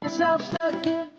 Myself stuck in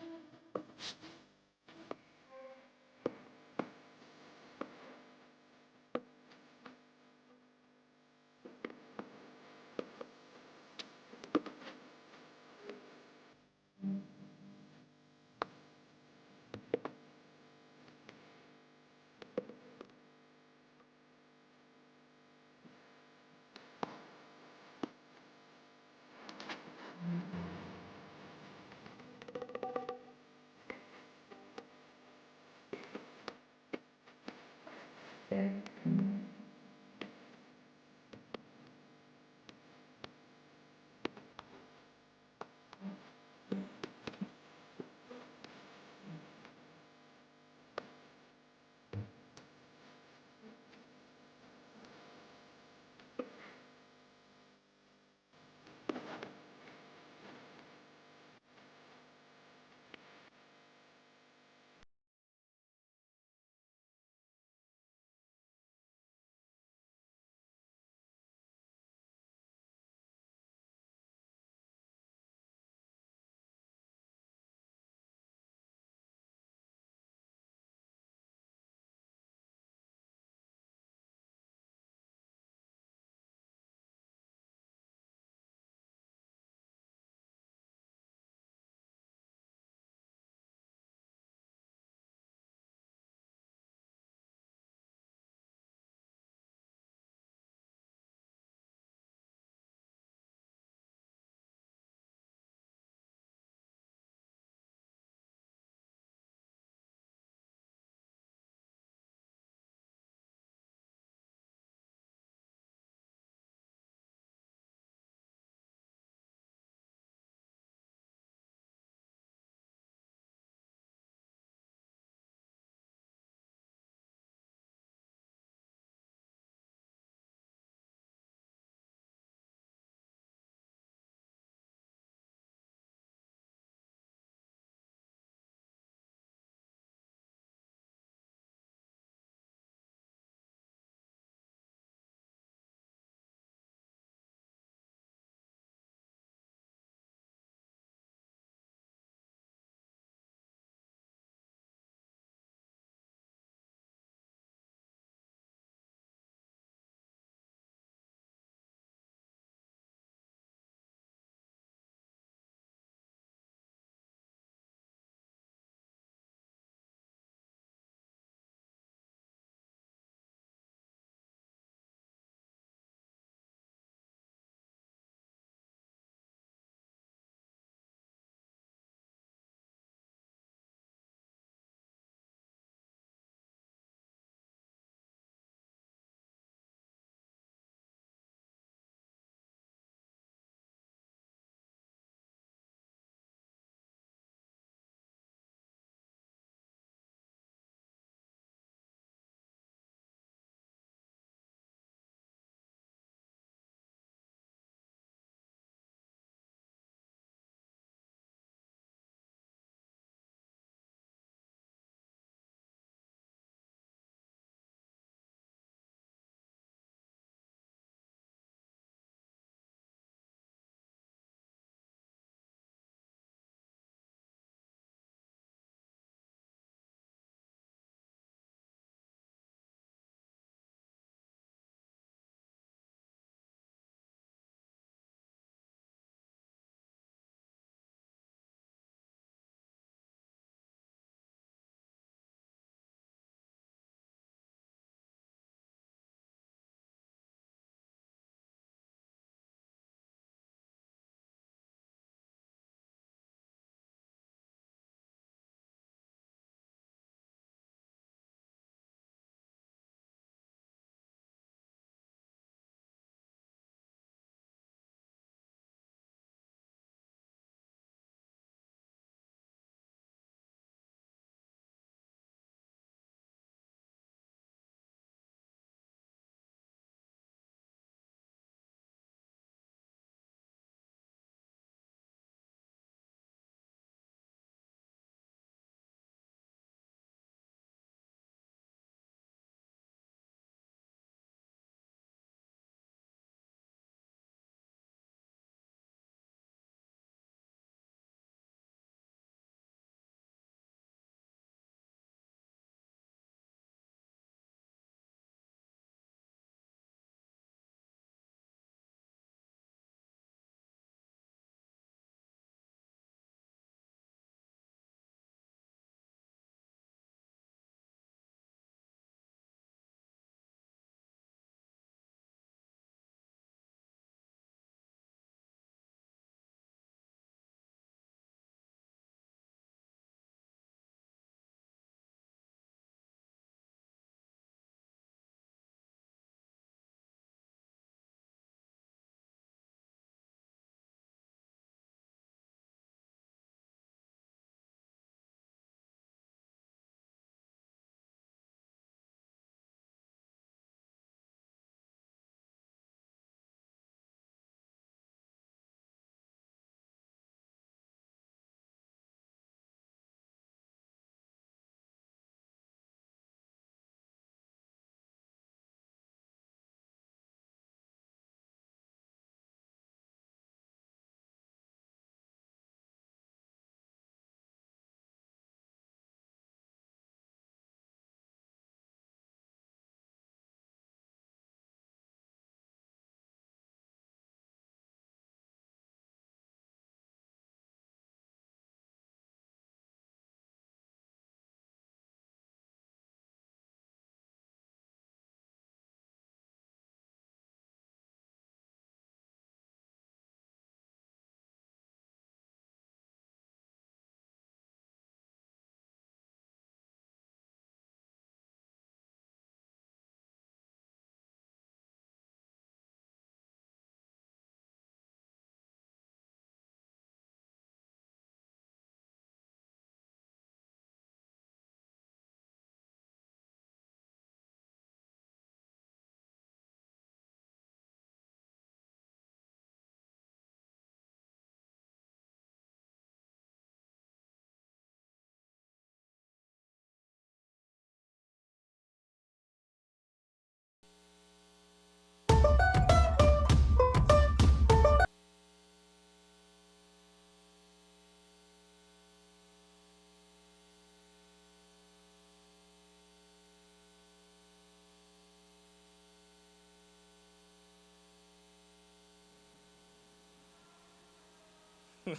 Good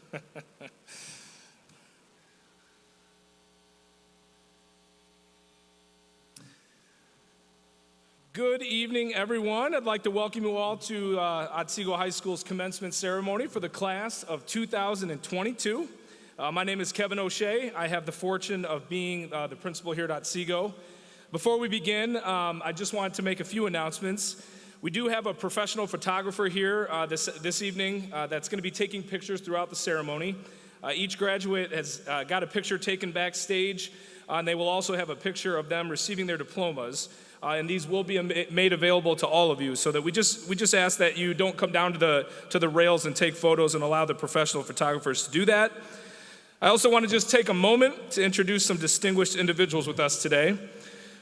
evening, everyone. I'd like to welcome you all to Otsego High School's commencement ceremony for the class of 2022. My name is Kevin O'Shea. I have the fortune of being the principal here at Otsego. Before we begin, I just wanted to make a few announcements. We do have a professional photographer here this evening that's going to be taking pictures throughout the ceremony. Each graduate has got a picture taken backstage, and they will also have a picture of them receiving their diplomas. And these will be made available to all of you, so that we just ask that you don't come down to the rails and take photos and allow the professional photographers to do that. I also want to just take a moment to introduce some distinguished individuals with us today.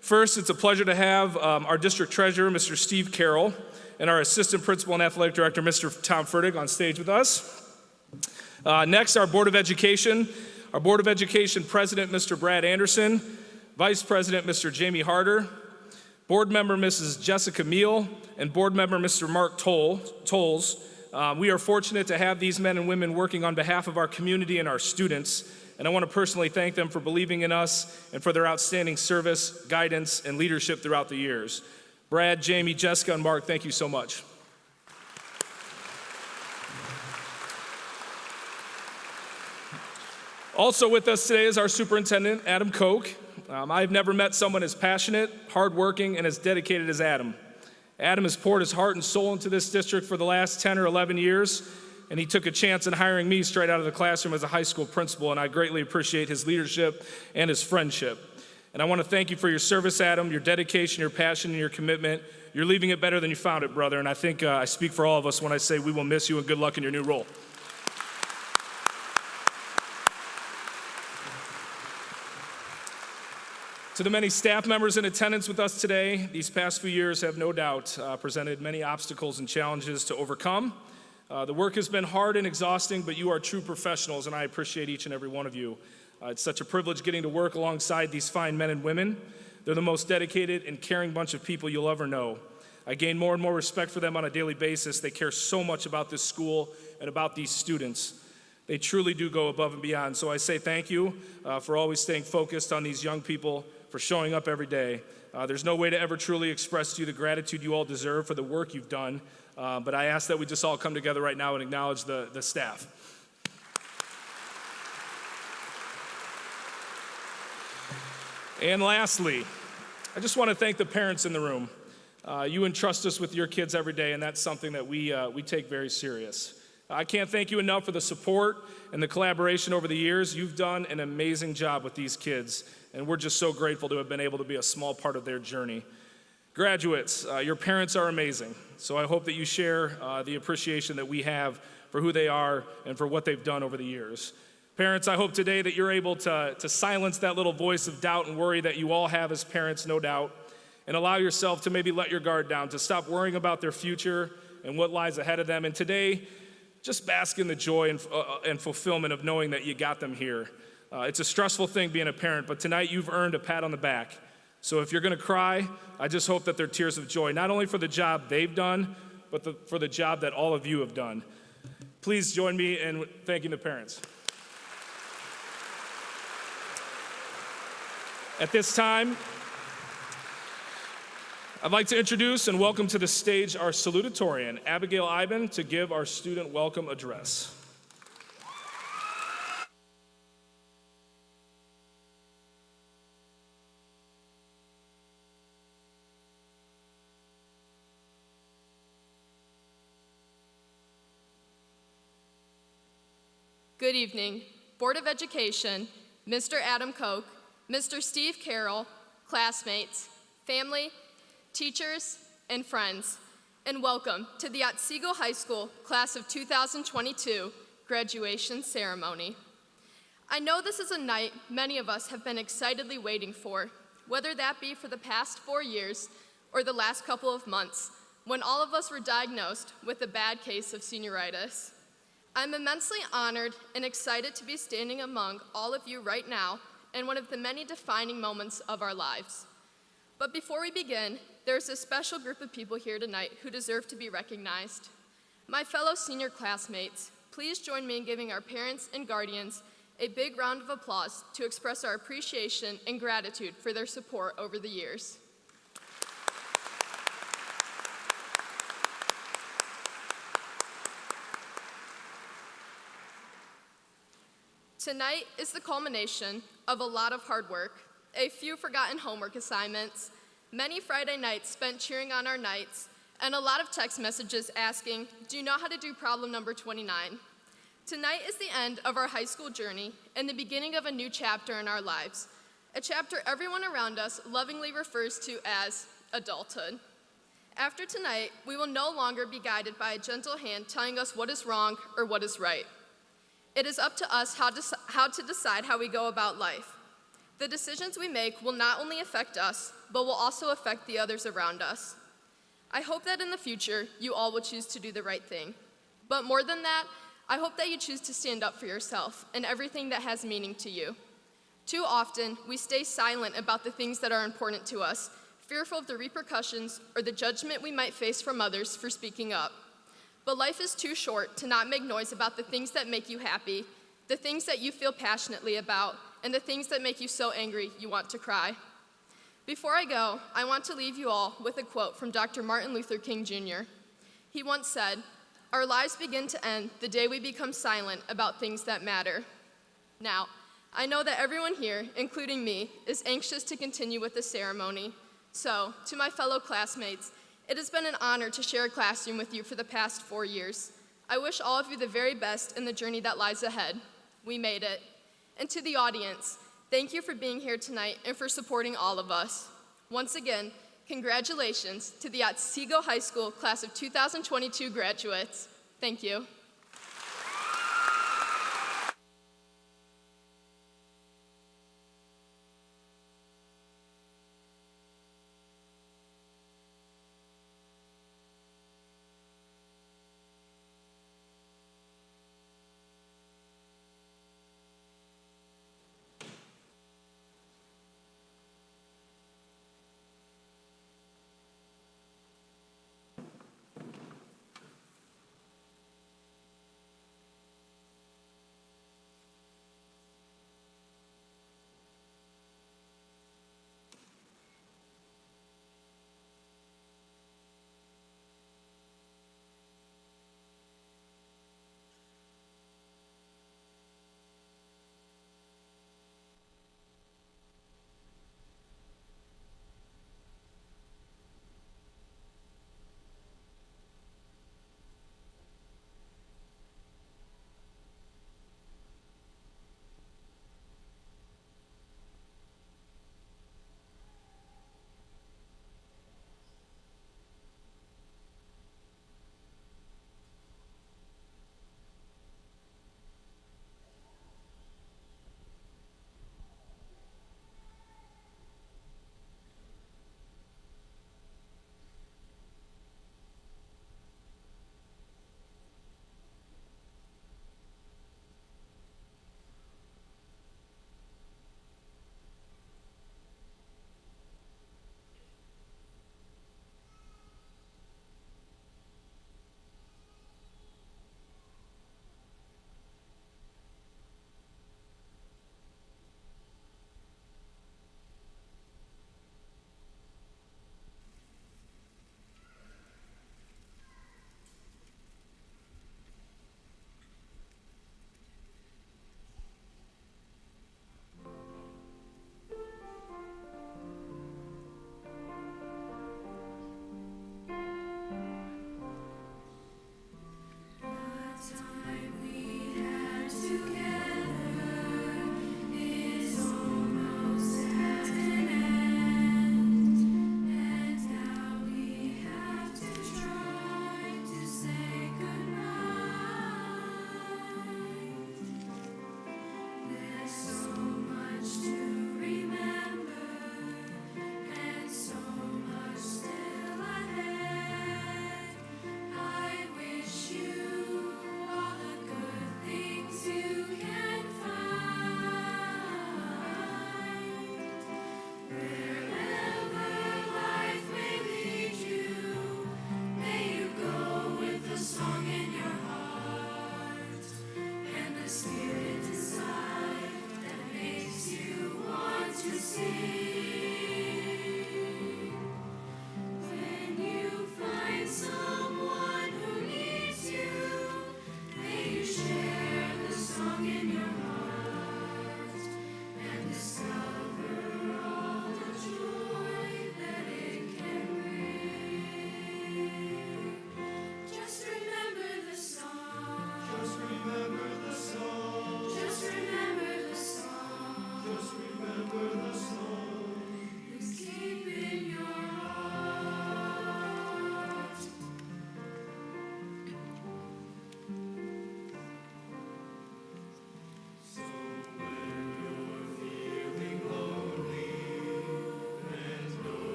First, it's a pleasure to have our district treasurer, Mr. Steve Carroll, and our assistant principal and athletic director, Mr. Tom Fertig, on stage with us. Next, our Board of Education President, Mr. Brad Anderson, Vice President, Mr. Jamie Harder, Board Member Mrs. Jessica Meal, and Board Member Mr. Mark Tolles. We are fortunate to have these men and women working on behalf of our community and our students, and I want to personally thank them for believing in us and for their outstanding service, guidance, and leadership throughout the years. Brad, Jamie, Jessica, and Mark, thank you so much. Also with us today is our superintendent, Adam Koch. I've never met someone as passionate, hardworking, and as dedicated as Adam. Adam has poured his heart and soul into this district for the last 10 or 11 years, and he took a chance in hiring me straight out of the classroom as a high school principal, and I greatly appreciate his leadership and his friendship. And I want to thank you for your service, Adam, your dedication, your passion, and your commitment. You're leaving it better than you found it, brother, and I think I speak for all of us when I say we will miss you and good luck in your new role. To the many staff members in attendance with us today, these past few years have no doubt presented many obstacles and challenges to overcome. The work has been hard and exhausting, but you are true professionals, and I appreciate each and every one of you. It's such a privilege getting to work alongside these fine men and women. They're the most dedicated and caring bunch of people you'll ever know. I gain more and more respect for them on a daily basis. They care so much about this school and about these students. They truly do go above and beyond. So I say thank you for always staying focused on these young people, for showing up every day. There's no way to ever truly express to you the gratitude you all deserve for the work you've done, but I ask that we just all come together right now and acknowledge the staff. And lastly, I just want to thank the parents in the room. You entrust us with your kids every day, and that's something that we take very serious. I can't thank you enough for the support and the collaboration over the years. You've done an amazing job with these kids, and we're just so grateful to have been able to be a small part of their journey. Graduates, your parents are amazing, so I hope that you share the appreciation that we have for who they are and for what they've done over the years. Parents, I hope today that you're able to silence that little voice of doubt and worry that you all have as parents, no doubt, and allow yourself to maybe let your guard down, to stop worrying about their future and what lies ahead of them, and today, just bask in the joy and fulfillment of knowing that you got them here. It's a stressful thing being a parent, but tonight you've earned a pat on the back. So if you're going to cry, I just hope that they're tears of joy, not only for the job they've done, but for the job that all of you have done. Please join me in thanking the parents. At this time, I'd like to introduce and welcome to the stage our Salutatorian, Abigail Iben, to give our student welcome address. Good evening, Board of Education, Mr. Adam Koch, Mr. Steve Carroll, classmates, family, teachers, and friends, and welcome to the Otsego High School Class of 2022 graduation ceremony. I know this is a night many of us have been excitedly waiting for, whether that be for the past 4 years or the last couple of months, when all of us were diagnosed with a bad case of senioritis. I'm immensely honored and excited to be standing among all of you right now in one of the many defining moments of our lives. But before we begin, there's a special group of people here tonight who deserve to be recognized. My fellow senior classmates, please join me in giving our parents and guardians a big round of applause to express our appreciation and gratitude for their support over the years. Tonight is the culmination of a lot of hard work, a few forgotten homework assignments, many Friday nights spent cheering on our knights, and a lot of text messages asking, "Do you know how to do problem number 29?" Tonight is the end of our high school journey and the beginning of a new chapter in our lives, a chapter everyone around us lovingly refers to as adulthood. After tonight, we will no longer be guided by a gentle hand telling us what is wrong or what is right. It is up to us how to decide how we go about life. The decisions we make will not only affect us, but will also affect the others around us. I hope that in the future, you all will choose to do the right thing. But more than that, I hope that you choose to stand up for yourself and everything that has meaning to you. Too often, we stay silent about the things that are important to us, fearful of the repercussions or the judgment we might face from others for speaking up. But life is too short to not make noise about the things that make you happy, the things that you feel passionately about, and the things that make you so angry you want to cry. Before I go, I want to leave you all with a quote from Dr. Martin Luther King Jr. He once said, "Our lives begin to end the day we become silent about things that matter." Now, I know that everyone here, including me, is anxious to continue with the ceremony. So, to my fellow classmates, it has been an honor to share a classroom with you for the past 4 years. I wish all of you the very best in the journey that lies ahead. We made it. And to the audience, thank you for being here tonight and for supporting all of us. Once again, congratulations to the Otsego High School class of 2022 graduates. Thank you.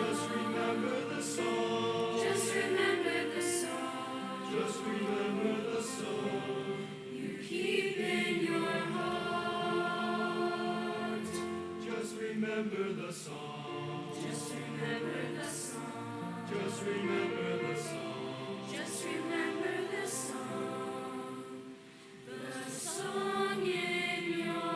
Just remember the song. Just remember the song. Just remember the song. You keep in your heart. Just remember the song. Just remember the song. Just remember the song. Just remember the song. The song in your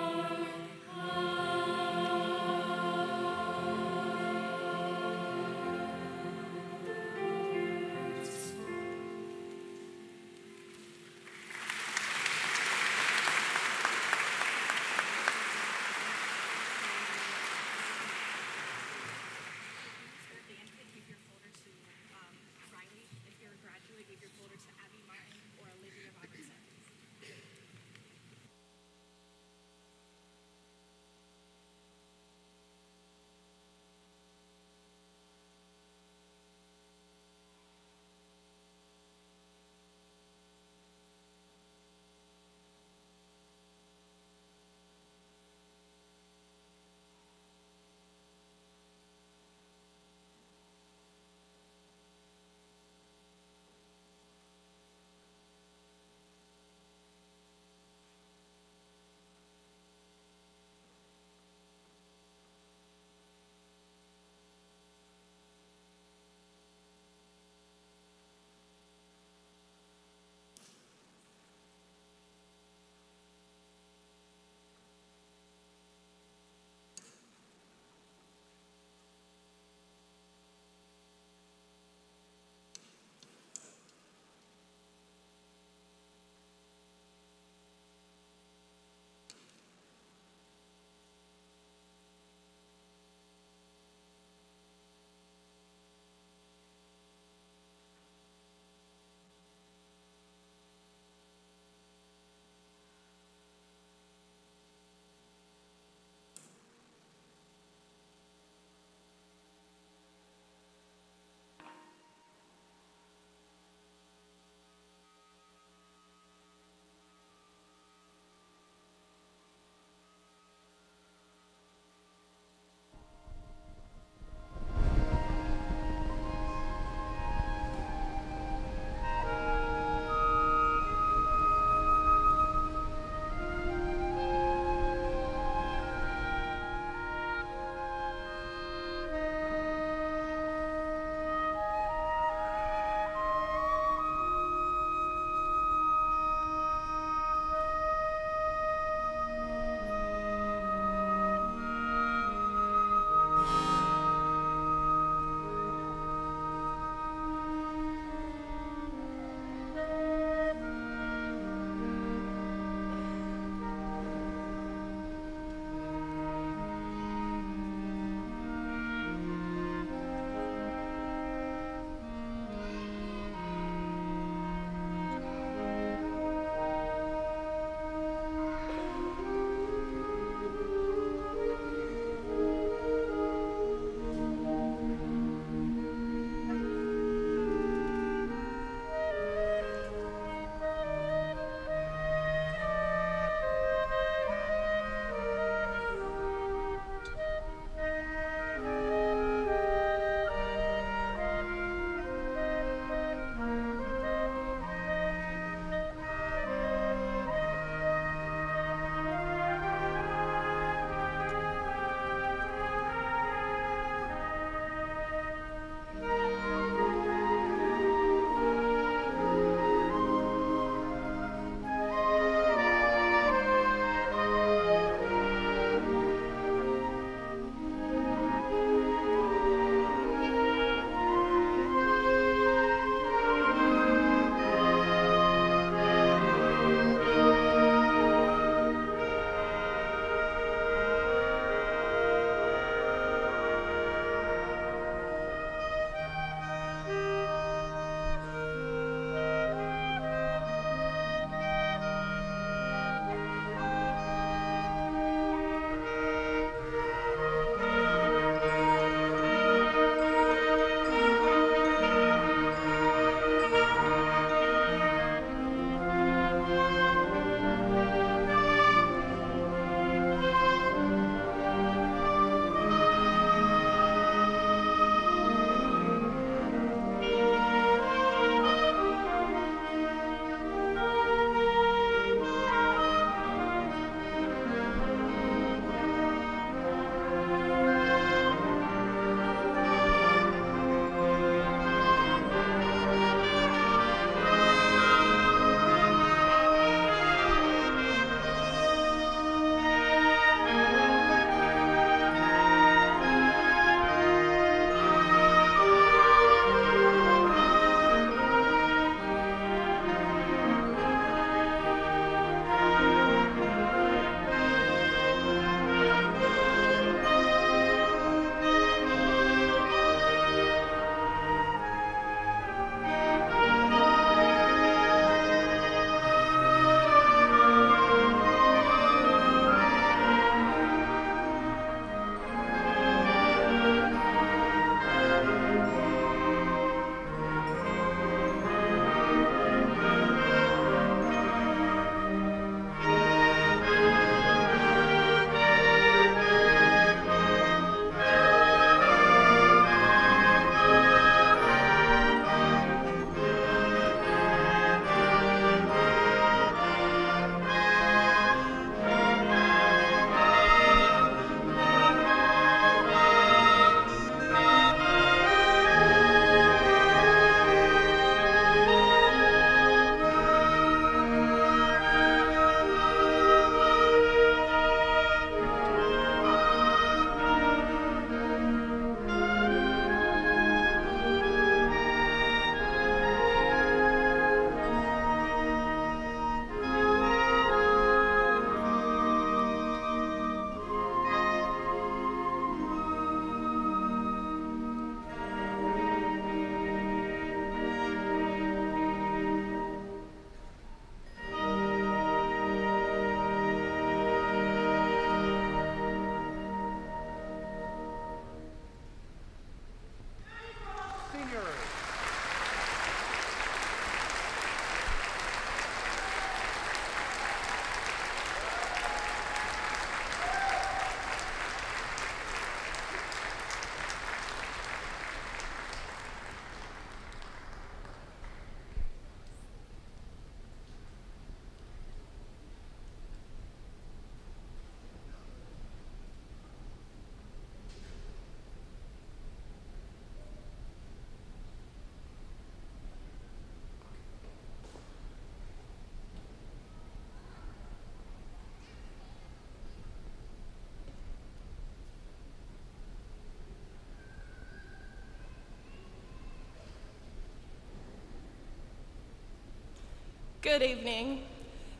Good evening.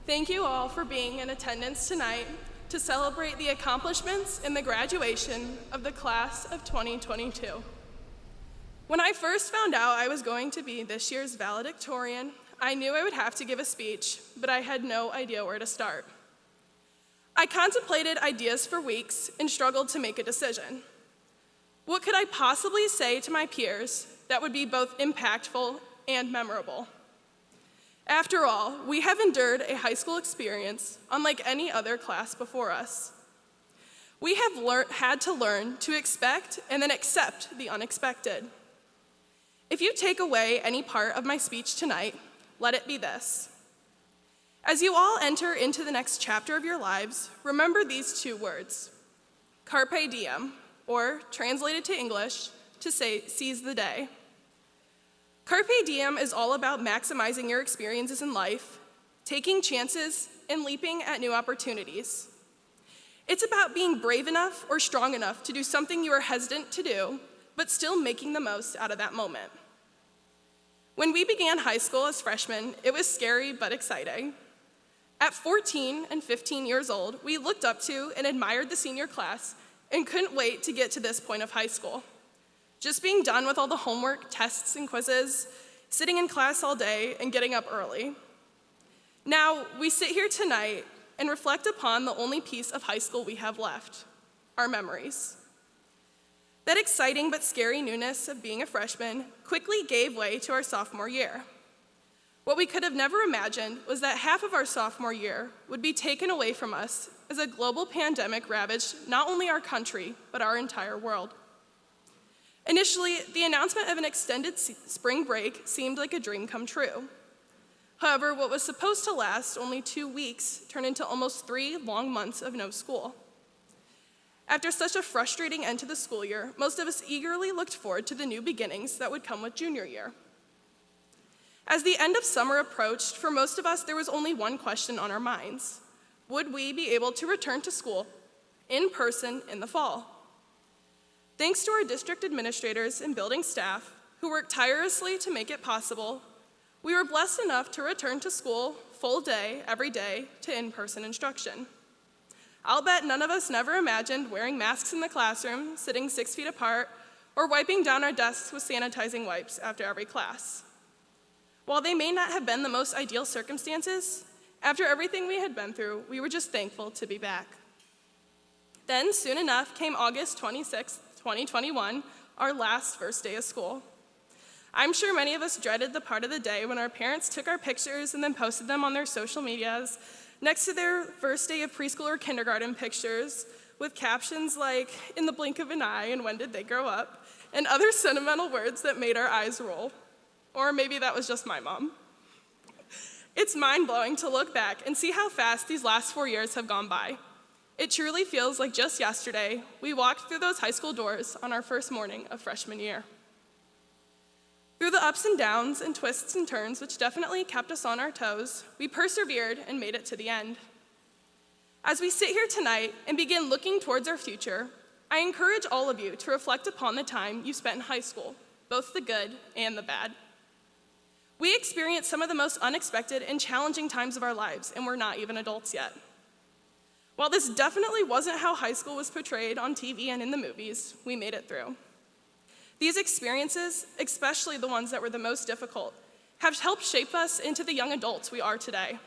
Thank you all for being in attendance tonight to celebrate the accomplishments in the graduation of the class of 2022. When I first found out I was going to be this year's valedictorian, I knew I would have to give a speech, but I had no idea where to start. I contemplated ideas for weeks and struggled to make a decision. What could I possibly say to my peers that would be both impactful and memorable? After all, we have endured a high school experience unlike any other class before us. We have had to learn to expect and then accept the unexpected. If you take away any part of my speech tonight, let it be this. As you all enter into the next chapter of your lives, remember these two words, carpe diem, or translated to English, to say seize the day. Carpe diem is all about maximizing your experiences in life, taking chances, and leaping at new opportunities. It's about being brave enough or strong enough to do something you are hesitant to do, but still making the most out of that moment. When we began high school as freshmen, it was scary but exciting. At 14 and 15 years old, we looked up to and admired the senior class and couldn't wait to get to this point of high school. Just being done with all the homework, tests, and quizzes, sitting in class all day, and getting up early. Now, we sit here tonight and reflect upon the only piece of high school we have left, our memories. That exciting but scary newness of being a freshman quickly gave way to our sophomore year. What we could have never imagined was that half of our sophomore year would be taken away from us as a global pandemic ravaged not only our country, but our entire world. Initially, the announcement of an extended spring break seemed like a dream come true. However, what was supposed to last only 2 weeks turned into almost 3 long months of no school. After such a frustrating end to the school year, most of us eagerly looked forward to the new beginnings that would come with junior year. As the end of summer approached, for most of us, there was only one question on our minds. Would we be able to return to school in person in the fall? Thanks to our district administrators and building staff, who worked tirelessly to make it possible, we were blessed enough to return to school full day, every day, to in-person instruction. I'll bet none of us never imagined wearing masks in the classroom, sitting 6 feet apart, or wiping down our desks with sanitizing wipes after every class. While they may not have been the most ideal circumstances, after everything we had been through, we were just thankful to be back. Then, soon enough, came August 26th, 2021, our last first day of school. I'm sure many of us dreaded the part of the day when our parents took our pictures and then posted them on their social medias next to their first day of preschool or kindergarten pictures with captions like, "In the blink of an eye," and "When did they grow up?" and other sentimental words that made our eyes roll. Or maybe that was just my mom. It's mind-blowing to look back and see how fast these last 4 years have gone by. It truly feels like just yesterday, we walked through those high school doors on our first morning of freshman year. Through the ups and downs and twists and turns, which definitely kept us on our toes, we persevered and made it to the end. As we sit here tonight and begin looking towards our future, I encourage all of you to reflect upon the time you spent in high school, both the good and the bad. We experienced some of the most unexpected and challenging times of our lives, and we're not even adults yet. While this definitely wasn't how high school was portrayed on TV and in the movies, we made it through. These experiences, especially the ones that were the most difficult, have helped shape us into the young adults we are today.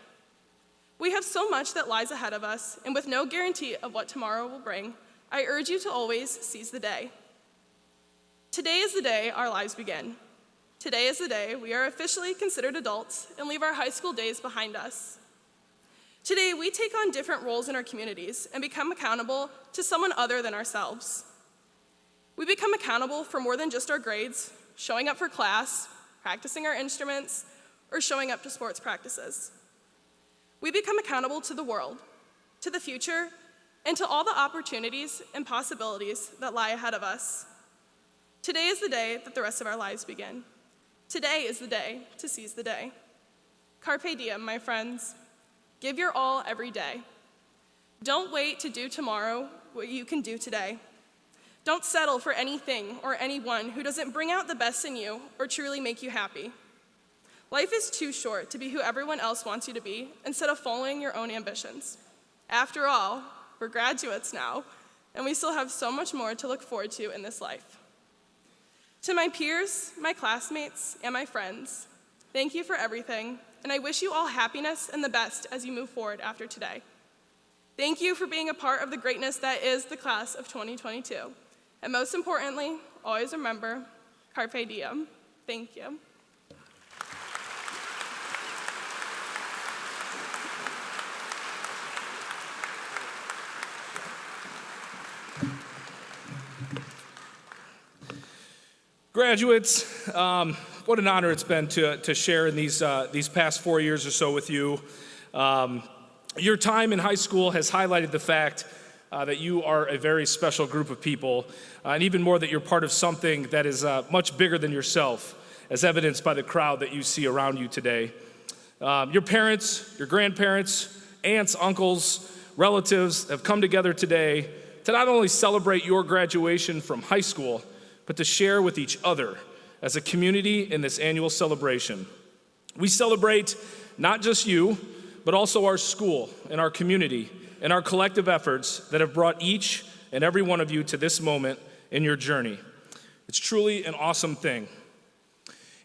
We have so much that lies ahead of us, and with no guarantee of what tomorrow will bring, I urge you to always seize the day. Today is the day our lives begin. Today is the day we are officially considered adults and leave our high school days behind us. Today, we take on different roles in our communities and become accountable to someone other than ourselves. We become accountable for more than just our grades, showing up for class, practicing our instruments, or showing up to sports practices. We become accountable to the world, to the future, and to all the opportunities and possibilities that lie ahead of us. Today is the day that the rest of our lives begin. Today is the day to seize the day. Carpe diem, my friends. Give your all every day. Don't wait to do tomorrow what you can do today. Don't settle for anything or anyone who doesn't bring out the best in you or truly make you happy. Life is too short to be who everyone else wants you to be instead of following your own ambitions. After all, we're graduates now, and we still have so much more to look forward to in this life. To my peers, my classmates, and my friends, thank you for everything, and I wish you all happiness and the best as you move forward after today. Thank you for being a part of the greatness that is the class of 2022. And most importantly, always remember, carpe diem. Thank you. Graduates, what an honor it's been to share in these past 4 years or so with you. Your time in high school has highlighted the fact that you are a very special group of people, and even more that you're part of something that is much bigger than yourself, as evidenced by the crowd that you see around you today. Your parents, your grandparents, aunts, uncles, relatives have come together today to not only celebrate your graduation from high school, but to share with each other as a community in this annual celebration. We celebrate not just you, but also our school and our community and our collective efforts that have brought each and every one of you to this moment in your journey. It's truly an awesome thing.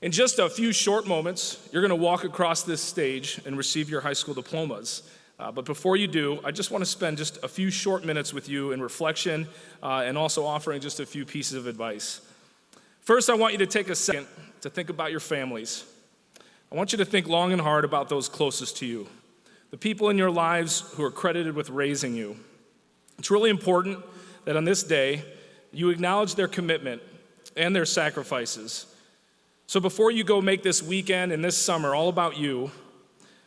In just a few short moments, you're gonna walk across this stage and receive your high school diplomas. But before you do, I just want to spend just a few short minutes with you in reflection and also offering just a few pieces of advice. First, I want you to take a second to think about your families. I want you to think long and hard about those closest to you, the people in your lives who are credited with raising you. It's really important that on this day, you acknowledge their commitment and their sacrifices. So before you go make this weekend and this summer all about you,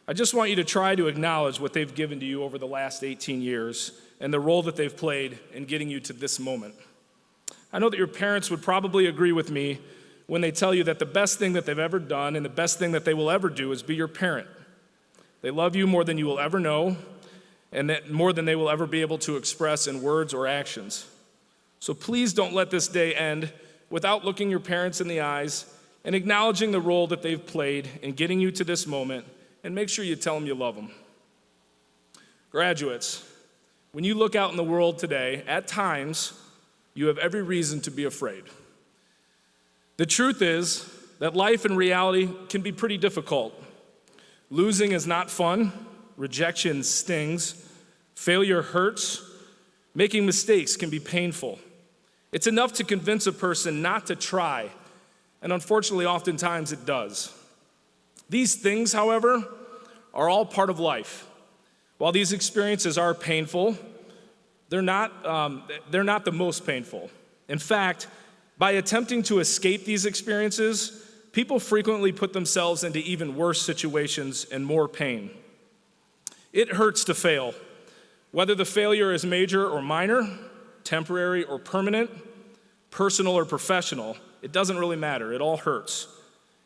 I just want you to try to acknowledge what they've given to you over the last 18 years and the role that they've played in getting you to this moment. I know that your parents would probably agree with me when they tell you that the best thing that they've ever done and the best thing that they will ever do is be your parent. They love you more than you will ever know, and that more than they will ever be able to express in words or actions. So please don't let this day end without looking your parents in the eyes and acknowledging the role that they've played in getting you to this moment, and make sure you tell them you love them. Graduates, when you look out in the world today, at times, you have every reason to be afraid. The truth is that life in reality can be pretty difficult. Losing is not fun, rejection stings, failure hurts, making mistakes can be painful. It's enough to convince a person not to try, and unfortunately, oftentimes it does. These things, however, are all part of life. While these experiences are painful, they're not the most painful. In fact, by attempting to escape these experiences, people frequently put themselves into even worse situations and more pain. It hurts to fail. Whether the failure is major or minor, temporary or permanent, personal or professional, it doesn't really matter. It all hurts.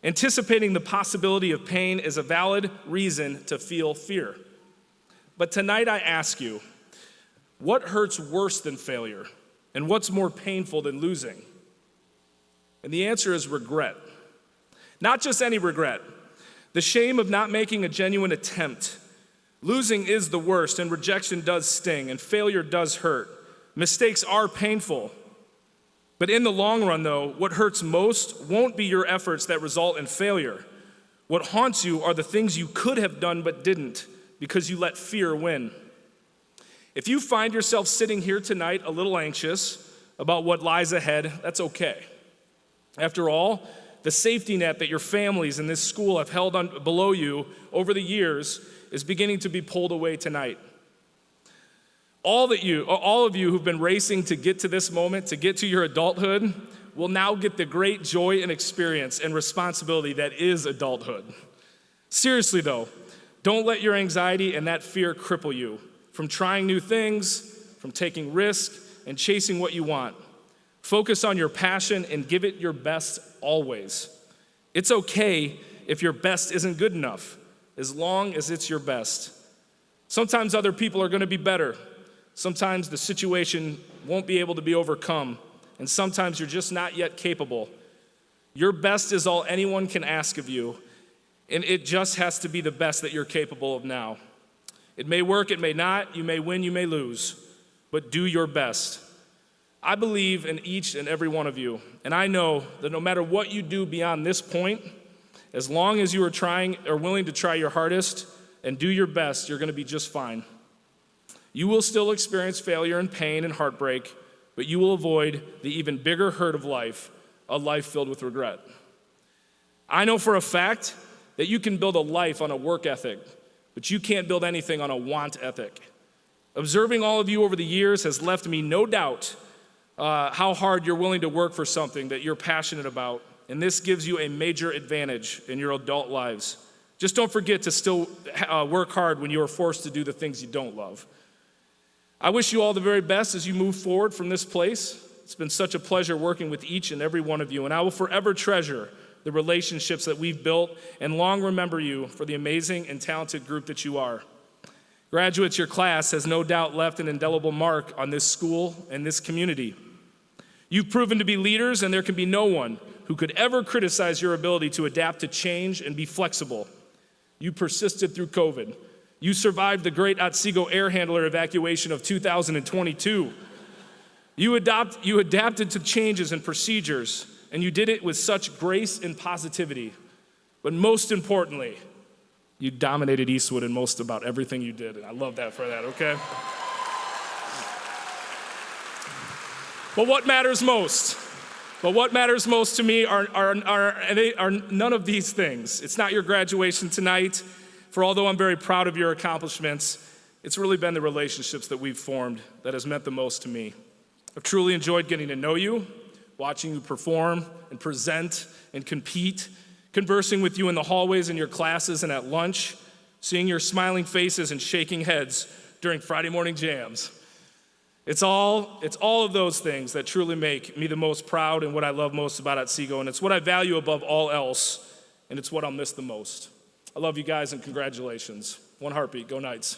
Anticipating the possibility of pain is a valid reason to feel fear. But tonight I ask you, what hurts worse than failure? And what's more painful than losing? And the answer is regret. Not just any regret. The shame of not making a genuine attempt. Losing is the worst, and rejection does sting, and failure does hurt. Mistakes are painful. But in the long run, though, what hurts most won't be your efforts that result in failure. What haunts you are the things you could have done but didn't because you let fear win. If you find yourself sitting here tonight a little anxious about what lies ahead, that's okay. After all, the safety net that your families and this school have held below you over the years is beginning to be pulled away tonight. All of you who've been racing to get to this moment, to get to your adulthood, will now get the great joy and experience and responsibility that is adulthood. Seriously though, don't let your anxiety and that fear cripple you from trying new things, from taking risks, and chasing what you want. Focus on your passion and give it your best always. It's okay if your best isn't good enough, as long as it's your best. Sometimes other people are going to be better. Sometimes the situation won't be able to be overcome, and sometimes you're just not yet capable. Your best is all anyone can ask of you, and it just has to be the best that you're capable of now. It may work, it may not, you may win, you may lose, but do your best. I believe in each and every one of you, and I know that no matter what you do beyond this point, as long as you are trying or willing to try your hardest and do your best, you're going to be just fine. You will still experience failure and pain and heartbreak, but you will avoid the even bigger hurt of life, a life filled with regret. I know for a fact that you can build a life on a work ethic, but you can't build anything on a want ethic. Observing all of you over the years has left me no doubt how hard you're willing to work for something that you're passionate about, and this gives you a major advantage in your adult lives. Just don't forget to still work hard when you are forced to do the things you don't love. I wish you all the very best as you move forward from this place. It's been such a pleasure working with each and every one of you, and I will forever treasure the relationships that we've built and long remember you for the amazing and talented group that you are. Graduates, your class has no doubt left an indelible mark on this school and this community. You've proven to be leaders, and there can be no one who could ever criticize your ability to adapt to change and be flexible. You persisted through COVID. You survived the great Otsego air handler evacuation of 2022. You adapted to changes and procedures, and you did it with such grace and positivity. But most importantly, you dominated Eastwood in most about everything you did, and I love that for that, okay? But what matters most? But what matters most to me are none of these things. It's not your graduation tonight, for although I'm very proud of your accomplishments, it's really been the relationships that we've formed that has meant the most to me. I've truly enjoyed getting to know you, watching you perform and present and compete, conversing with you in the hallways in your classes and at lunch, seeing your smiling faces and shaking heads during Friday morning jams. It's all of those things that truly make me the most proud and what I love most about Otsego, and it's what I value above all else, and it's what I'll miss the most. I love you guys, and congratulations. One heartbeat, go Knights.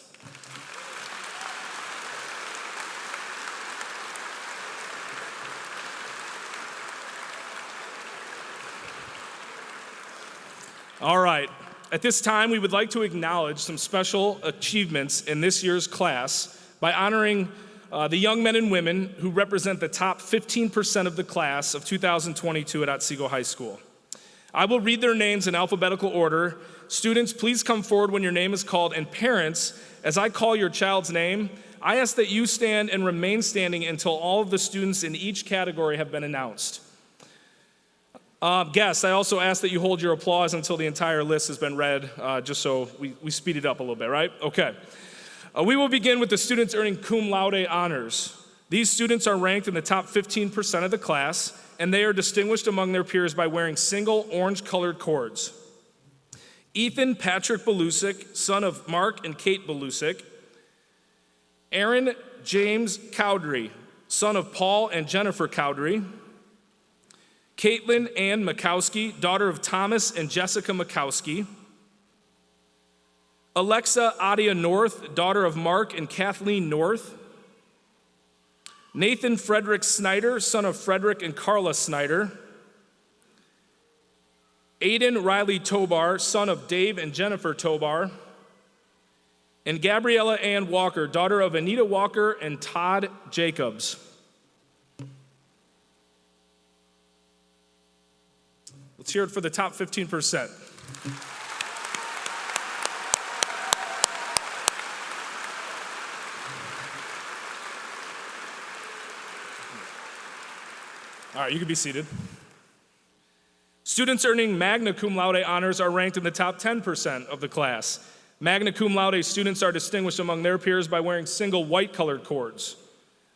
All right, at this time, we would like to acknowledge some special achievements in this year's class by honoring the young men and women who represent the top 15% of the class of 2022 at Otsego High School. I will read their names in alphabetical order. Students, please come forward when your name is called, and parents, as I call your child's name, I ask that you stand and remain standing until all of the students in each category have been announced. Guests, I also ask that you hold your applause until the entire list has been read, just so we speed it up a little bit, right? Okay. We will begin with the students earning cum laude honors. These students are ranked in the top 15% of the class, and they are distinguished among their peers by wearing single orange-colored cords. Ethan Patrick Belusic, son of Mark and Kate Belusic. Aaron James Cowdery, son of Paul and Jennifer Cowdery. Caitlin Ann Makowski, daughter of Thomas and Jessica Makowski. Alexa Adia North, daughter of Mark and Kathleen North. Nathan Frederick Snyder, son of Frederick and Carla Snyder. Aiden Riley Tobar, son of Dave and Jennifer Tobar. And Gabriella Ann Walker, daughter of Anita Walker and Todd Jacobs. Let's hear it for the top 15%. All right, you can be seated. Students earning magna cum laude honors are ranked in the top 10% of the class. Magna cum laude students are distinguished among their peers by wearing single white-colored cords.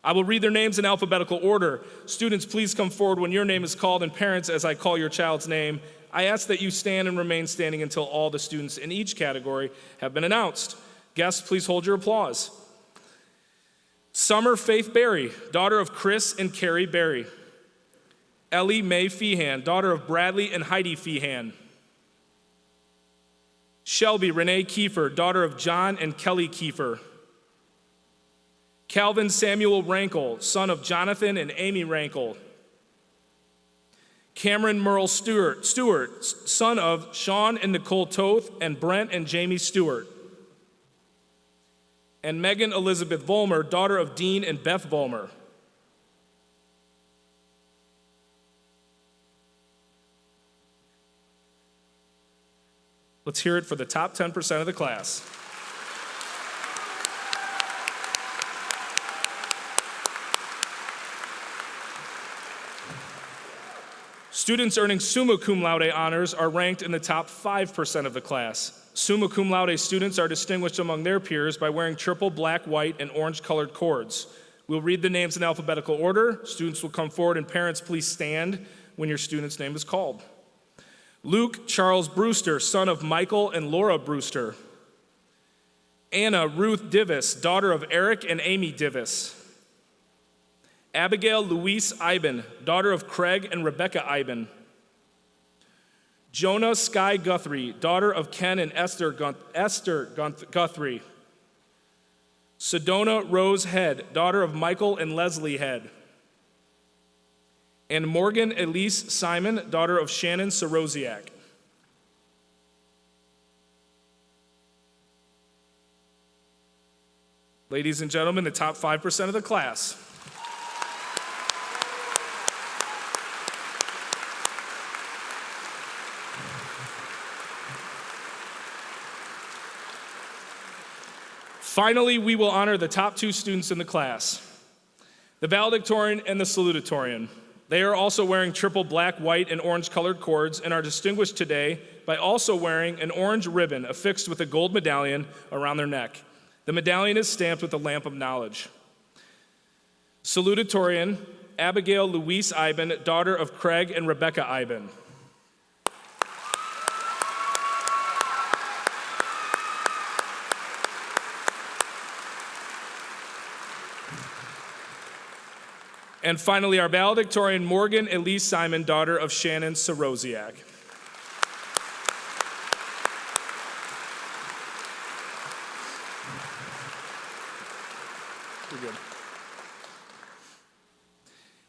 I will read their names in alphabetical order. Students, please come forward when your name is called, and parents, as I call your child's name, I ask that you stand and remain standing until all the students in each category have been announced. Guests, please hold your applause. Summer Faith Berry, daughter of Chris and Carrie Berry. Ellie Mae Feehan, daughter of Bradley and Heidi Feehan. Shelby Renee Kiefer, daughter of John and Kelly Kiefer. Calvin Samuel Rankle, son of Jonathan and Amy Rankle. Cameron Merle Stewart, son of Sean and Nicole Toth and Brent and Jamie Stewart. And Megan Elizabeth Volmer, daughter of Dean and Beth Volmer. Let's hear it for the top 10% of the class. Students earning summa cum laude honors are ranked in the top 5% of the class. Summa cum laude students are distinguished among their peers by wearing triple black, white, and orange-colored cords. We'll read the names in alphabetical order. Students will come forward, and parents, please stand when your student's name is called. Luke Charles Brewster, son of Michael and Laura Brewster. Anna Ruth Divis, daughter of Eric and Amy Divis. Abigail Louise Iben, daughter of Craig and Rebecca Iben. Jonah Sky Guthrie, daughter of Ken and Esther Guthrie. Sedona Rose Head, daughter of Michael and Leslie Head. And Morgan Elise Simon, daughter of Shannon Sorosiak. Ladies and gentlemen, the top 5% of the class. Finally, we will honor the top 2 students in the class, the Valedictorian and the Salutatorian. They are also wearing triple black, white, and orange-colored cords and are distinguished today by also wearing an orange ribbon affixed with a gold medallion around their neck. The medallion is stamped with the lamp of knowledge. Salutatorian, Abigail Louise Iben, daughter of Craig and Rebecca Iben. And finally, our valedictorian, Morgan Elise Simon, daughter of Shannon Sorosiak.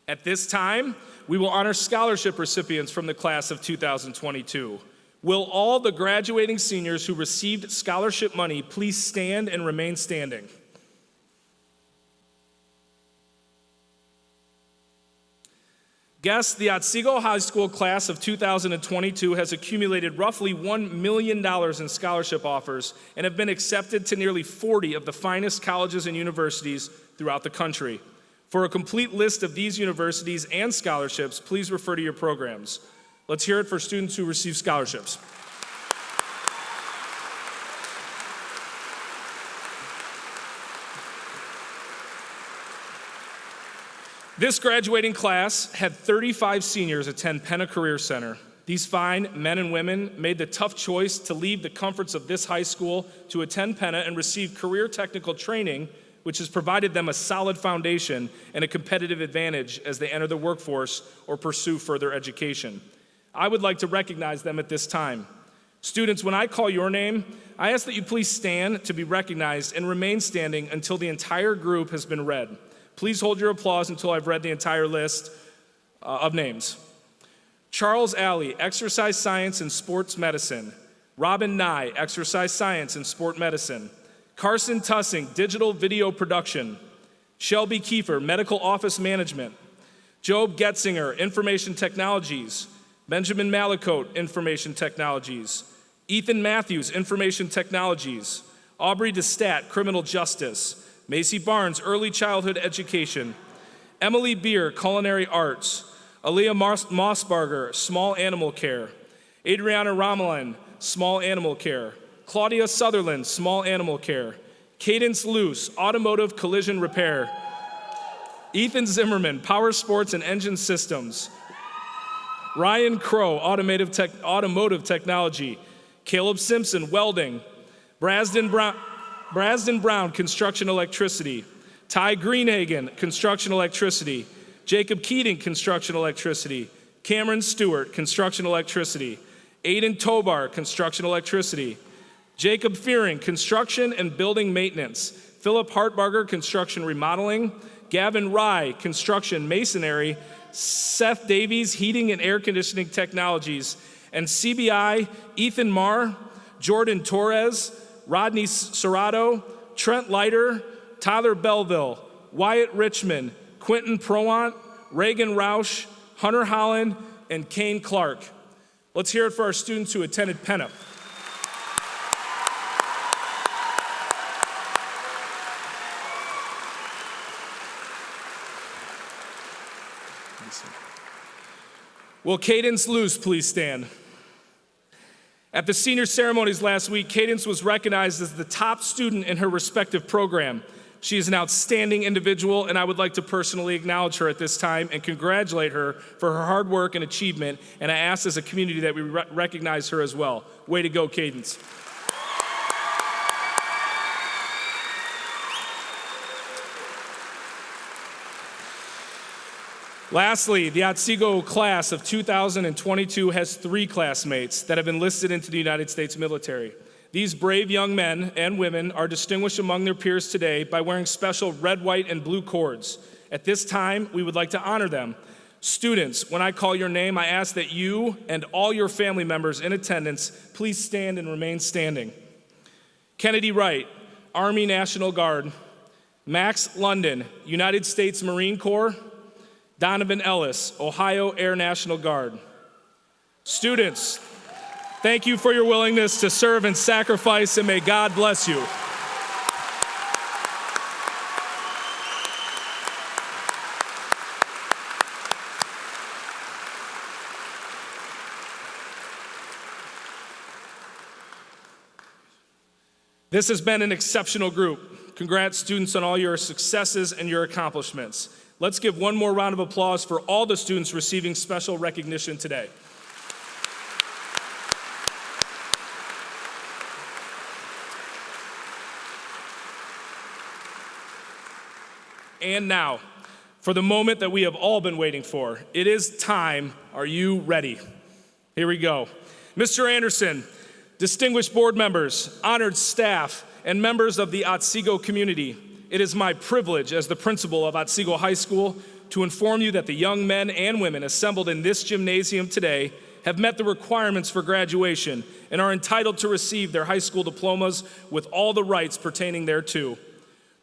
At this time, we will honor scholarship recipients from the class of 2022. Will all the graduating seniors who received scholarship money please stand and remain standing? Guests, the Otsego High School class of 2022 has accumulated roughly $1 million in scholarship offers and have been accepted to nearly 40 of the finest colleges and universities throughout the country. For a complete list of these universities and scholarships, please refer to your programs. Let's hear it for students who receive scholarships. This graduating class had 35 seniors attend Penna Career Center. These fine men and women made the tough choice to leave the comforts of this high school to attend Penna and receive career technical training, which has provided them a solid foundation and a competitive advantage as they enter the workforce or pursue further education. I would like to recognize them at this time. Students, when I call your name, I ask that you please stand to be recognized and remain standing until the entire group has been read. Please hold your applause until I've read the entire list of names. Charles Alley, Exercise Science and Sports Medicine. Robin Nye, Exercise Science and Sport Medicine. Carson Tussing, Digital Video Production. Shelby Kiefer, Medical Office Management. Job Getzinger, Information Technologies. Benjamin Malicote, Information Technologies. Ethan Matthews, Information Technologies. Aubrey DeStat, Criminal Justice. Macy Barnes, Early Childhood Education. Emily Beer, Culinary Arts. Aaliyah Mossbarger, Small Animal Care. Adriana Ramelin, Small Animal Care. Claudia Sutherland, Small Animal Care. Cadence Luce, Automotive Collision Repair. Ethan Zimmerman, Power Sports and Engine Systems. Ryan Crow, Automotive Technology. Caleb Simpson, Welding. Brasden Brown, Construction Electricity. Ty Greenhagen, Construction Electricity. Jacob Keating, Construction Electricity. Cameron Stewart, Construction Electricity. Aiden Tobar, Construction Electricity. Jacob Fearing, Construction and Building Maintenance. Philip Hartbarger, Construction Remodeling. Gavin Rye, Construction Masonry. Seth Davies, Heating and Air Conditioning Technologies, and CBI, Ethan Marr, Jordan Torres, Rodney Serrato, Trent Leiter, Tyler Belleville, Wyatt Richmond, Quentin Proant, Reagan Roush, Hunter Holland, and Kane Clark. Let's hear it for our students who attended Pennup. Will Cadence Luce please stand? At the senior ceremonies last week, Cadence was recognized as the top student in her respective program. She is an outstanding individual, and I would like to personally acknowledge her at this time and congratulate her for her hard work and achievement, and I ask as a community that we recognize her as well. Way to go, Cadence. Lastly, the Otsego class of 2022 has 3 classmates that have enlisted into the United States military. These brave young men and women are distinguished among their peers today by wearing special red, white, and blue cords. At this time, we would like to honor them. Students, when I call your name, I ask that you and all your family members in attendance please stand and remain standing. Kennedy Wright, Army National Guard. Max London, United States Marine Corps. Donovan Ellis, Ohio Air National Guard. Students, thank you for your willingness to serve and sacrifice, and may God bless you. This has been an exceptional group. Congrats, students, on all your successes and your accomplishments. Let's give one more round of applause for all the students receiving special recognition today. And now, for the moment that we have all been waiting for. It is time. Are you ready? Here we go. Mr. Anderson, distinguished board members, honored staff, and members of the Otsego community, it is my privilege as the principal of Otsego High School to inform you that the young men and women assembled in this gymnasium today have met the requirements for graduation and are entitled to receive their high school diplomas with all the rights pertaining thereto.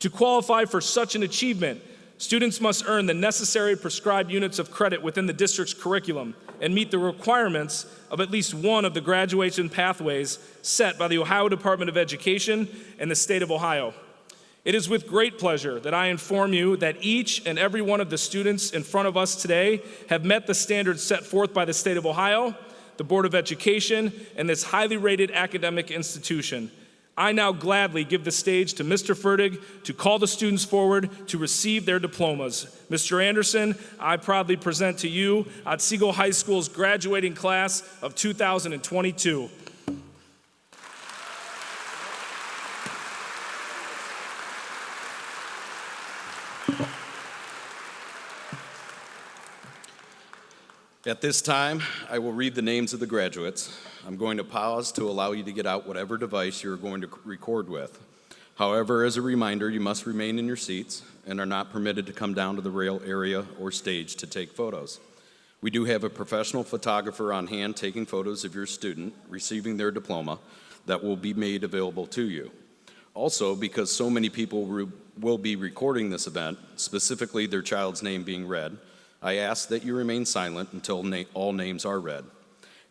To qualify for such an achievement, students must earn the necessary prescribed units of credit within the district's curriculum and meet the requirements of at least one of the graduation pathways set by the Ohio Department of Education and the state of Ohio. It is with great pleasure that I inform you that each and every one of the students in front of us today have met the standards set forth by the state of Ohio, the Board of Education, and this highly rated academic institution. I now gladly give the stage to Mr. Fertig to call the students forward to receive their diplomas. Mr. Anderson, I proudly present to you Otsego High School's graduating class of 2022. At this time, I will read the names of the graduates. I'm going to pause to allow you to get out whatever device you're going to record with. However, as a reminder, you must remain in your seats and are not permitted to come down to the rail area or stage to take photos. We do have a professional photographer on hand taking photos of your student receiving their diploma that will be made available to you. Also, because so many people will be recording this event, specifically their child's name being read, I ask that you remain silent until all names are read.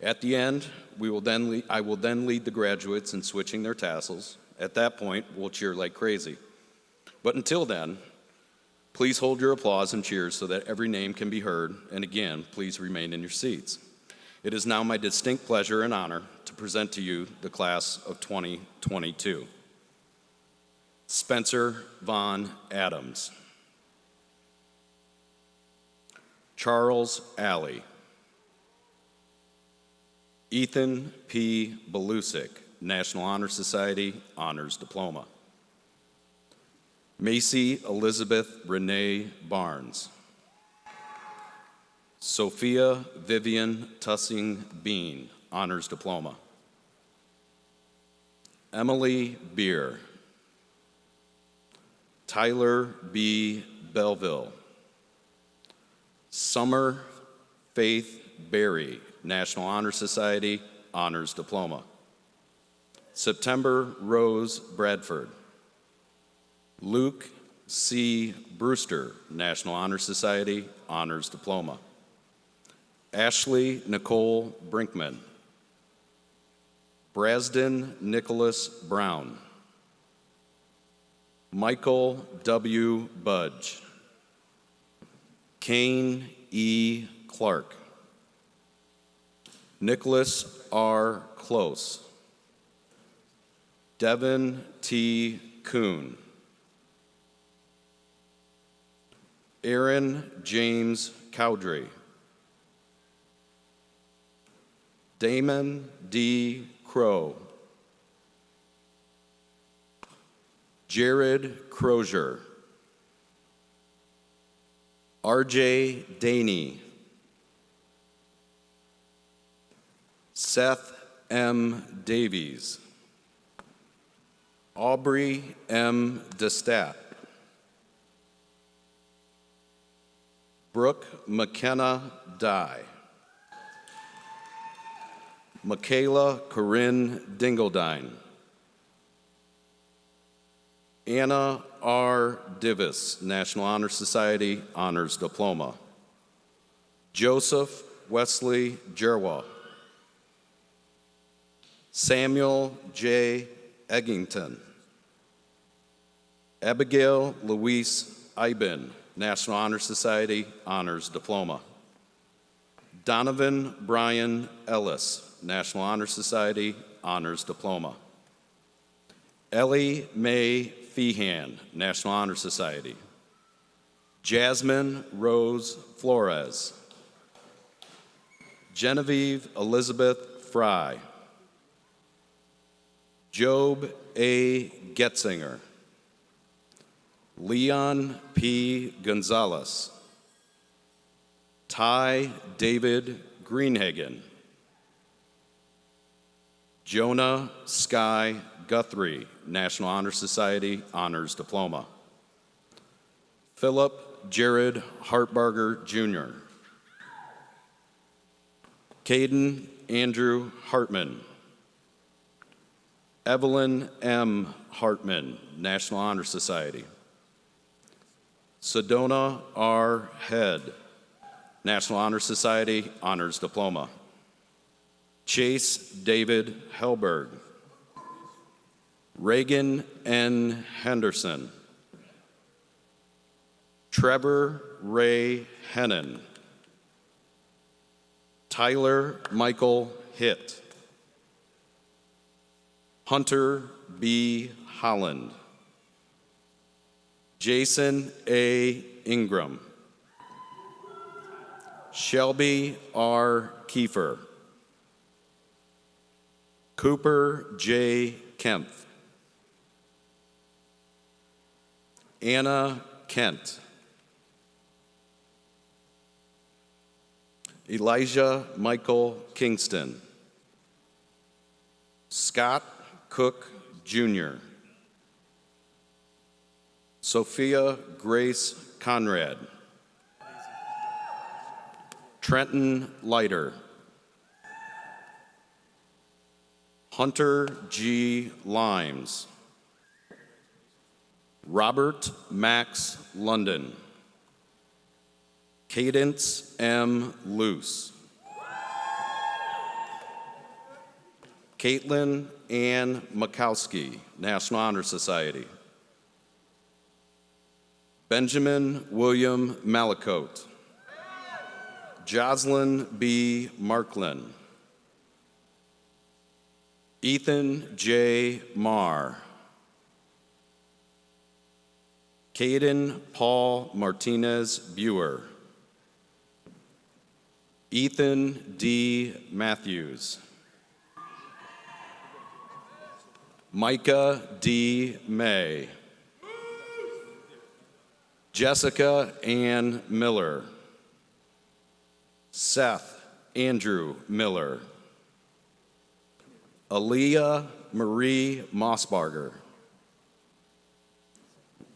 At the end, I will then lead the graduates in switching their tassels. At that point, we'll cheer like crazy. But until then, please hold your applause and cheers so that every name can be heard, and again, please remain in your seats. It is now my distinct pleasure and honor to present to you the class of 2022. Spencer Vaughn Adams. Charles Alley. Ethan P. Belusic, National Honor Society Honors Diploma. Macy Elizabeth Renee Barnes. Sophia Vivian Tussing Bean, Honors Diploma. Emily Beer. Tyler B. Belleville. Summer Faith Berry, National Honor Society, Honors Diploma. September Rose Bradford. Luke C. Brewster, National Honor Society, Honors Diploma. Ashley Nicole Brinkman. Brasden Nicholas Brown. Michael W. Budge. Kane E. Clark. Nicholas R. Close. Devin T. Kuhn. Aaron James Cowdrey. Damon D. Crow. Jared Crozier. R.J. Daney. Seth M. Davies. Aubrey M. Destat. Brooke McKenna Dye. Michaela Corinne Dingledine. Anna R. Divis, National Honor Society, Honors Diploma. Joseph Wesley Jerwa. Samuel J. Eggington. Abigail Louise Iben, National Honor Society, Honors Diploma. Donovan Brian Ellis, National Honor Society, Honors Diploma. Ellie Mae Feehan, National Honor Society. Jasmine Rose Flores. Genevieve Elizabeth Fry. Job A. Getzinger. Leon P. Gonzalez. Ty David Greenhagen. Jonah Sky Guthrie, National Honor Society, Honors Diploma. Philip Jared Hartbarger, Jr. Caden Andrew Hartman. Evelyn M. Hartman, National Honor Society. Sedona R. Head, National Honor Society, Honors Diploma. Chase David Helberg. Reagan N. Henderson. Trevor Ray Hennon. Tyler Michael Hitt. Hunter B. Holland. Jason A. Ingram. Shelby R. Kiefer. Cooper J. Kempf. Anna Kent. Elijah Michael Kingston. Scott Cook, Jr. Sophia Grace Conrad. Trenton Leiter. Hunter G. Limes. Robert Max London. Cadence M. Luce. Caitlin Ann Makowski, National Honor Society. Benjamin William Malacote. Jocelyn B. Marklin. Ethan J. Marr. Caden Paul Martinez Buer. Ethan D. Matthews. Micah D. May. Jessica Ann Miller. Seth Andrew Miller. Aaliyah Marie Mossbarger.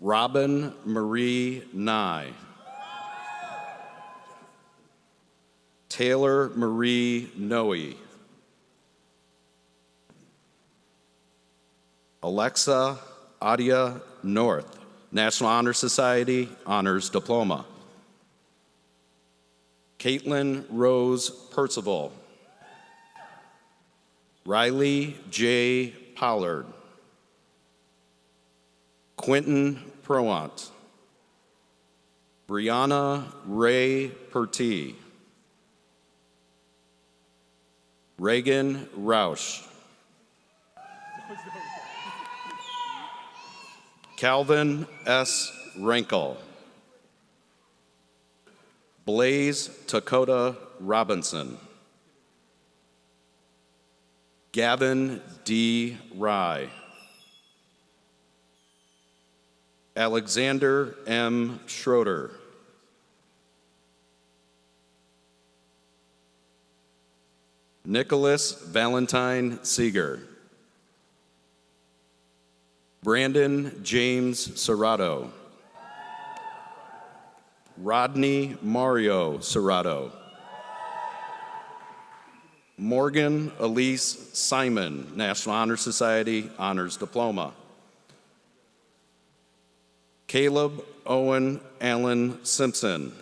Robin Marie Nye. Taylor Marie Noe. Alexa Adia North, National Honor Society, Honors Diploma. Caitlin Rose Percival. Riley J. Pollard. Quentin Proant. Brianna Ray Pertee. Reagan Roush. Calvin S. Rankle. Blaze Dakota Robinson. Gavin D. Rye. Alexander M. Schroeder. Nicholas Valentine Seeger. Brandon James Serrato. Rodney Mario Serrato. Morgan Elise Simon, National Honor Society, Honors Diploma. Caleb Owen Allen Simpson.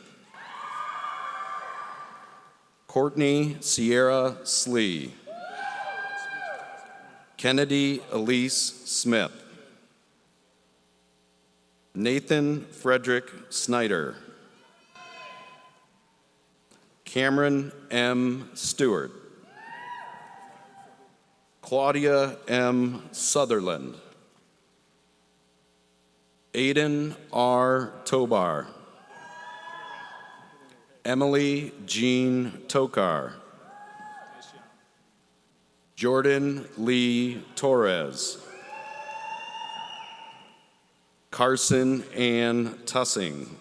Courtney Sierra Slee. Kennedy Elise Smith. Nathan Frederick Snyder. Cameron M. Stewart. Claudia M. Sutherland. Aiden R. Tobar. Emily Jean Tokar. Jordan Lee Torres. Carson Ann Tussing.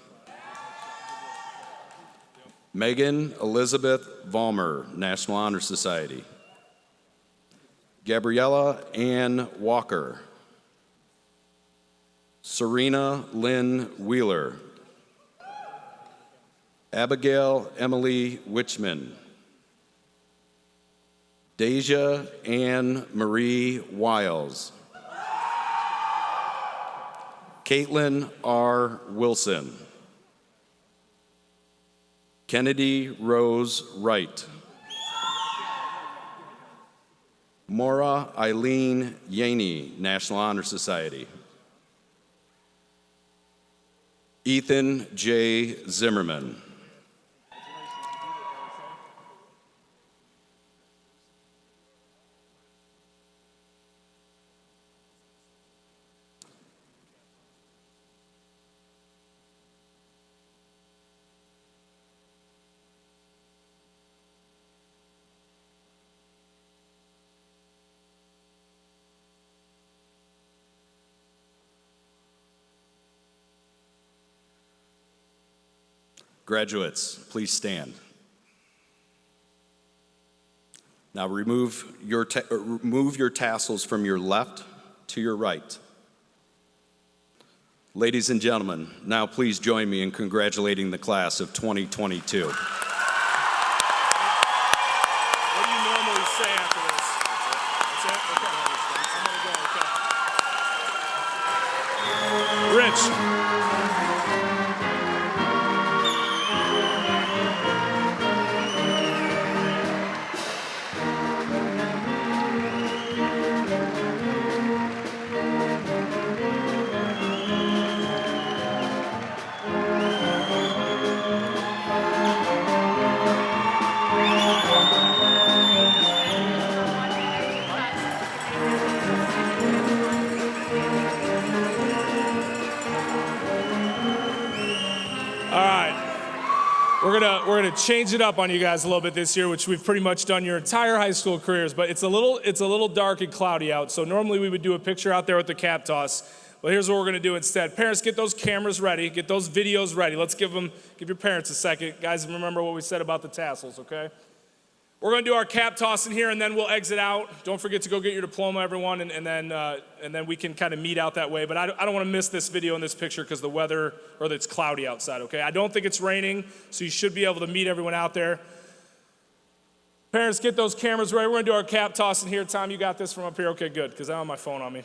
Megan Elizabeth Vollmer, National Honor Society. Gabriella Ann Walker. Serena Lynn Wheeler. Abigail Emily Witchman. Deja Ann Marie Wiles. Caitlin R. Wilson. Kennedy Rose Wright. Maura Eileen Yaney, National Honor Society. Ethan J. Zimmerman. Graduates, please stand. Now remove your tassels from your left to your right. Ladies and gentlemen, now please join me in congratulating the class of 2022. What do you normally say after this? That's it? Okay. I'm gonna go, okay. Rich. We're gonna change it up on you guys a little bit this year, which we've pretty much done your entire high school careers, but it's a little dark and cloudy out. So normally we would do a picture out there with the cap toss, but here's what we're gonna do instead. Parents, get those cameras ready, get those videos ready. Let's give your parents a second. Guys, remember what we said about the tassels, okay? We're gonna do our cap toss in here and then we'll exit out. Don't forget to go get your diploma, everyone, and then we can kind of meet out that way. But I don't wanna miss this video and this picture because the weather, or it's cloudy outside, okay? I don't think it's raining, so you should be able to meet everyone out there. Parents, get those cameras ready. We're going to do our cap toss in here. Tom, you got this from up here? Okay, good, because I don't have my phone on me.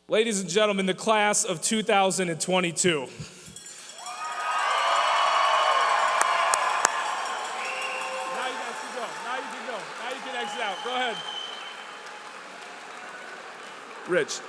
Ladies and gentlemen, the class of 2022. Now you guys can go. Now you can go. Now you can exit out. Go ahead. Rich.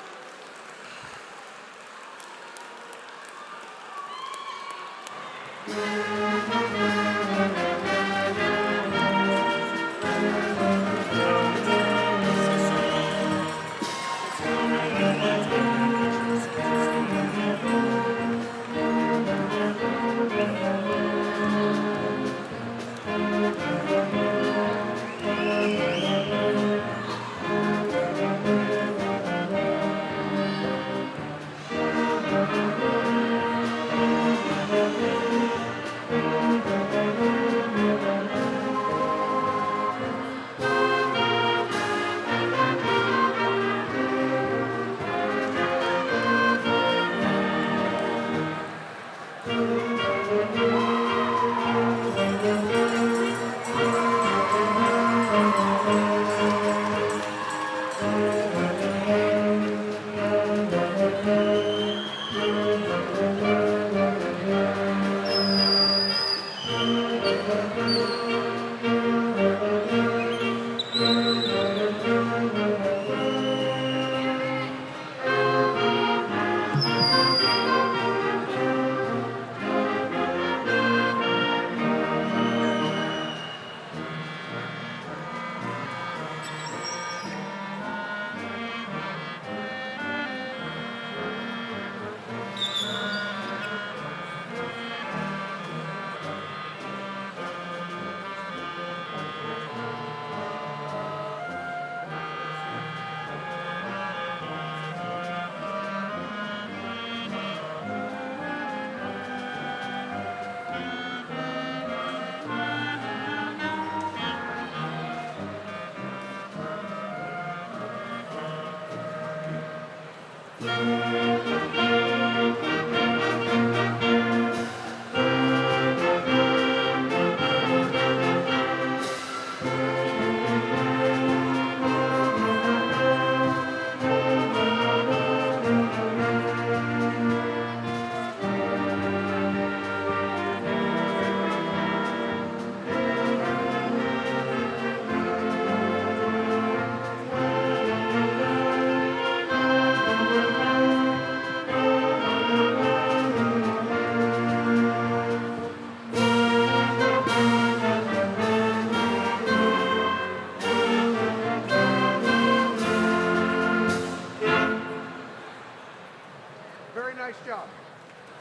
Very nice job.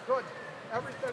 Good. Everything.